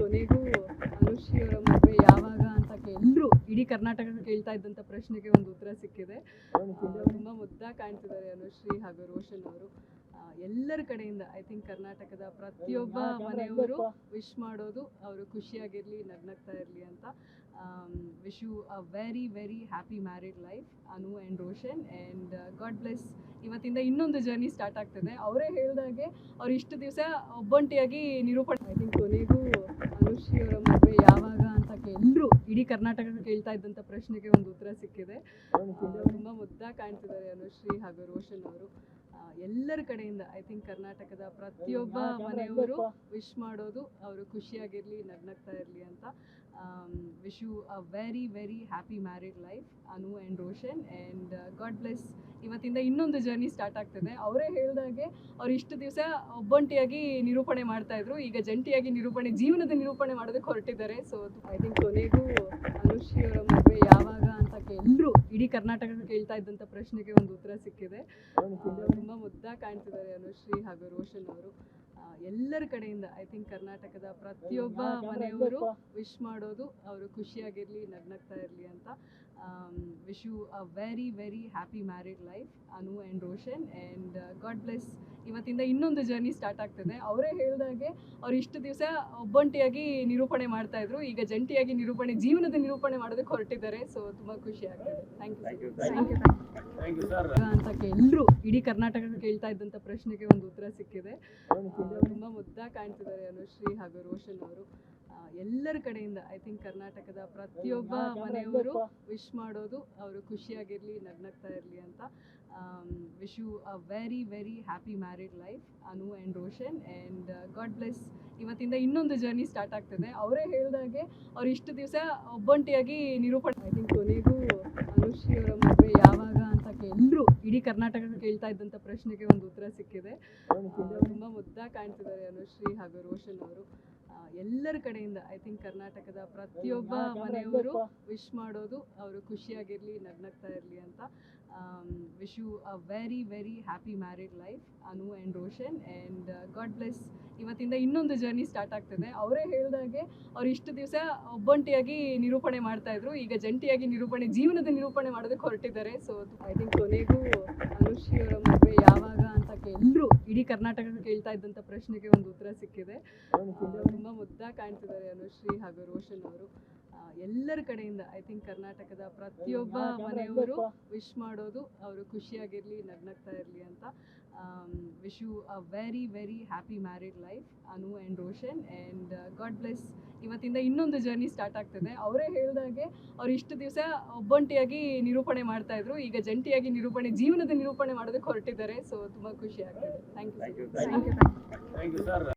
ಕೊನೆಗೂ ಅನುಶ್ರೀ ಅವರ ಮದುವೆ ಯಾವಾಗ ಅಂತ ಎಲ್ಲರೂ ಇಡೀ ಕರ್ನಾಟಕ ಕೇಳ್ತಾ ಇದ್ದಂಥ ಪ್ರಶ್ನೆಗೆ ಒಂದು ಉತ್ತರ ಸಿಕ್ಕಿದೆ. ತುಂಬ ಮುದ್ದಾಗಿ ಕಾಣ್ತಿದ್ದಾರೆ ಅನುಶ್ರೀ ಹಾಗೂ ರೋಷನ್ ಅವರು. ಎಲ್ಲರ ಕಡೆಯಿಂದ ಐ ಥಿಂಕ್ ಕರ್ನಾಟಕದ ಪ್ರತಿಯೊಬ್ಬ ಮನೆಯವರು ವಿಶ್ ಮಾಡೋದು ಅವರು ಖುಷಿಯಾಗಿರಲಿ, ನಗ್ನಗ್ತಾ ಇರಲಿ ಅಂತ. Wish you a very very happy married life Anu and Roshan, and God bless. ಇವತ್ತಿಂದ ಇನ್ನೊಂದು ಜರ್ನಿ ಸ್ಟಾರ್ಟ್ ಆಗ್ತದೆ. ಅವರೇ ಹೇಳಿದಾಗೆ ಅವ್ರು ಇಷ್ಟು ದಿವಸ ಒಬ್ಬಂಟಿಯಾಗಿ ನಿರೂಪಣೆ. ಐ ಥಿಂಕ್ ಕೊನೆಗೂ ಅನುಶ್ರೀ ಅವರ ಮದುವೆ ಯಾವಾಗ ಅಂತ ಎಲ್ಲರೂ ಇಡೀ ಕರ್ನಾಟಕ ಕೇಳ್ತಾ ಇದ್ದಂಥ ಪ್ರಶ್ನೆಗೆ ಒಂದು ಉತ್ತರ ಸಿಕ್ಕಿದೆ. ತುಂಬ ಮುದ್ದಾಗಿ ಕಾಣ್ತಿದ್ದಾರೆ ಅನುಶ್ರೀ ಹಾಗೂ ರೋಷನ್ ಅವರು. ಎಲ್ಲರ ಕಡೆಯಿಂದ ಐ ಥಿಂಕ್ ಕರ್ನಾಟಕದ ಪ್ರತಿಯೊಬ್ಬ ಮನೆಯವರು ವಿಶ್ ಮಾಡೋದು ಅವರು ಖುಷಿಯಾಗಿರಲಿ, ನಗ್ನಗ್ತಾ ಇರಲಿ ಅಂತ. Wish you a very very happy married life Anu and Roshan, and God bless. ಇವತ್ತಿಂದ ಇನ್ನೊಂದು ಜರ್ನಿ ಸ್ಟಾರ್ಟ್ ಆಗ್ತದೆ. ಅವರೇ ಹೇಳಿದಾಗೆ ಅವ್ರು ಇಷ್ಟು ದಿವಸ ಒಬ್ಬಂಟಿಯಾಗಿ ನಿರೂಪಣೆ ಮಾಡ್ತಾ ಇದ್ರು, ಈಗ ಜಂಟಿಯಾಗಿ ಜೀವನದ ನಿರೂಪಣೆ ಮಾಡೋದಕ್ಕೆ ಹೊರಟಿದ್ದಾರೆ. ಸೊ ಐ ಥಿಂಕ್ ಕೊನೆಗೂ ಅನುಶ್ರೀ ಅವರ ಮದುವೆ ಯಾವಾಗ ಅಂತ ಎಲ್ಲರೂ ಇಡೀ ಕರ್ನಾಟಕ ಕೇಳ್ತಾ ಇದ್ದಂಥ ಪ್ರಶ್ನೆಗೆ ಒಂದು ಉತ್ತರ ಸಿಕ್ಕಿದೆ. ತುಂಬ ಮುದ್ದಾಗಿ ಕಾಣ್ತಿದ್ದಾರೆ ಅನುಶ್ರೀ ಹಾಗೂ ರೋಷನ್ ಅವರು. ಎಲ್ಲರ ಕಡೆಯಿಂದ ಐ ಥಿಂಕ್ ಕರ್ನಾಟಕದ ಪ್ರತಿಯೊಬ್ಬ ಮನೆಯವರು ವಿಶ್ ಮಾಡೋದು ಅವರು ಖುಷಿಯಾಗಿರಲಿ, ನಗ್ನಗ್ತಾ ಇರಲಿ ಅಂತ. Wish you a very very happy married life Anu and Roshan, and God bless. ಇವತ್ತಿಂದ ಇನ್ನೊಂದು ಜರ್ನಿ ಸ್ಟಾರ್ಟ್ ಆಗ್ತದೆ. ಅವರೇ ಹೇಳಿದಾಗೆ ಅವ್ರು ಇಷ್ಟು ದಿವಸ ಒಬ್ಬಂಟಿಯಾಗಿ ನಿರೂಪಣೆ ಮಾಡ್ತಾ ಇದ್ರು, ಈಗ ಜಂಟಿಯಾಗಿ ಜೀವನದ ನಿರೂಪಣೆ ಮಾಡೋದಕ್ಕೆ ಹೊರಟಿದ್ದಾರೆ. ಸೊ ತುಂಬ ಖುಷಿ ಆಗ್ತದೆ. ಥ್ಯಾಂಕ್ ಯು ಅಂತ ಎಲ್ಲರೂ ಇಡೀ ಕರ್ನಾಟಕ ಕೇಳ್ತಾ ಇದ್ದಂಥ ಪ್ರಶ್ನೆಗೆ ಒಂದು ಉತ್ತರ ಸಿಕ್ಕಿದೆ. ತುಂಬ ಮುದ್ದಾಗಿ ಕಾಣ್ತಿದ್ದಾರೆ ಅನುಶ್ರೀ ಹಾಗೂ ರೋಷನ್ ಅವರು. ಎಲ್ಲರ ಕಡೆಯಿಂದ ಐ ಥಿಂಕ್ ಕರ್ನಾಟಕದ ಪ್ರತಿಯೊಬ್ಬ ಮನೆಯವರು ವಿಶ್ ಮಾಡೋದು ಅವರು ಖುಷಿಯಾಗಿರಲಿ, ನಗ್ನಗ್ತಾ ಇರಲಿ ಅಂತ. Wish you a very very happy married life Anu and Roshan, and God bless. ಇವತ್ತಿಂದ ಇನ್ನೊಂದು ಜರ್ನಿ ಸ್ಟಾರ್ಟ್ ಆಗ್ತದೆ. ಅವರೇ ಹೇಳಿದಾಗೆ ಅವ್ರು ಇಷ್ಟು ದಿವಸ ಒಬ್ಬಂಟಿಯಾಗಿ ನಿರೂಪಣೆ. ಐ ಥಿಂಕ್ ಕೊನೆಗೂ ಅನುಶ್ರೀ ಅವರ ಮದುವೆ ಯಾವಾಗ ಅಂತ ಎಲ್ಲರೂ ಇಡೀ ಕರ್ನಾಟಕ ಕೇಳ್ತಾ ಇದ್ದಂಥ ಪ್ರಶ್ನೆಗೆ ಒಂದು ಉತ್ತರ ಸಿಕ್ಕಿದೆ. ತುಂಬ ಮುದ್ದಾಗಿ ಕಾಣ್ತಿದ್ದಾರೆ ಅನುಶ್ರೀ ಹಾಗೂ ರೋಷನ್ ಅವರು. ಎಲ್ಲರ ಕಡೆಯಿಂದ ಐ ಥಿಂಕ್ ಕರ್ನಾಟಕದ ಪ್ರತಿಯೊಬ್ಬ ಮನೆಯವರು ವಿಶ್ ಮಾಡೋದು ಅವರು ಖುಷಿಯಾಗಿರಲಿ, ನಗ್ನಗ್ತಾ ಇರಲಿ ಅಂತ. Wish you a very very happy married life Anu and Roshan, and God bless. ಇವತ್ತಿಂದ ಇನ್ನೊಂದು ಜರ್ನಿ ಸ್ಟಾರ್ಟ್ ಆಗ್ತದೆ. ಅವರೇ ಹೇಳಿದಾಗೆ ಅವ್ರು ಇಷ್ಟು ದಿವಸ ಒಬ್ಬಂಟಿಯಾಗಿ ನಿರೂಪಣೆ ಮಾಡ್ತಾ ಇದ್ರು, ಈಗ ಜಂಟಿಯಾಗಿ ಜೀವನದ ನಿರೂಪಣೆ ಮಾಡೋದಕ್ಕೆ ಹೊರಟಿದ್ದಾರೆ. ಸೊ ಐ ಥಿಂಕ್ ಕೊನೆಗೂ ಅನುಶ್ರೀ ಅವರ ಮದುವೆ ಯಾವಾಗ ಅಂತ ಎಲ್ಲರೂ ಇಡೀ ಕರ್ನಾಟಕ ಕೇಳ್ತಾ ಇದ್ದಂಥ ಪ್ರಶ್ನೆಗೆ ಒಂದು ಉತ್ತರ ಸಿಕ್ಕಿದೆ. ತುಂಬ ಮುದ್ದಾಗಿ ಕಾಣ್ತಿದ್ದಾರೆ ಅನುಶ್ರೀ ಹಾಗೂ ರೋಷನ್ ಅವರು. ಎಲ್ಲರ ಕಡೆಯಿಂದ ಐ ಥಿಂಕ್ ಕರ್ನಾಟಕದ ಪ್ರತಿಯೊಬ್ಬ ಮನೆಯವರು ವಿಶ್ ಮಾಡೋದು ಅವರು ಖುಷಿಯಾಗಿರಲಿ, ನಗ್ನಗ್ತಾ ಇರಲಿ ಅಂತ. Wish you a very very happy married life Anu and Roshan, and God bless. ಇವತ್ತಿಂದ ಇನ್ನೊಂದು ಜರ್ನಿ ಸ್ಟಾರ್ಟ್ ಆಗ್ತದೆ. ಅವರೇ ಹೇಳಿದಾಗೆ ಅವ್ರು ಇಷ್ಟು ದಿವಸ ಒಬ್ಬಂಟಿಯಾಗಿ ನಿರೂಪಣೆ ಮಾಡ್ತಾ ಇದ್ರು, ಈಗ ಜಂಟಿಯಾಗಿ ಜೀವನದ ನಿರೂಪಣೆ ಮಾಡೋದಕ್ಕೆ ಹೊರಟಿದ್ದಾರೆ. ಸೊ ತುಂಬ ಖುಷಿ ಆಗ್ತದೆ. Thank you.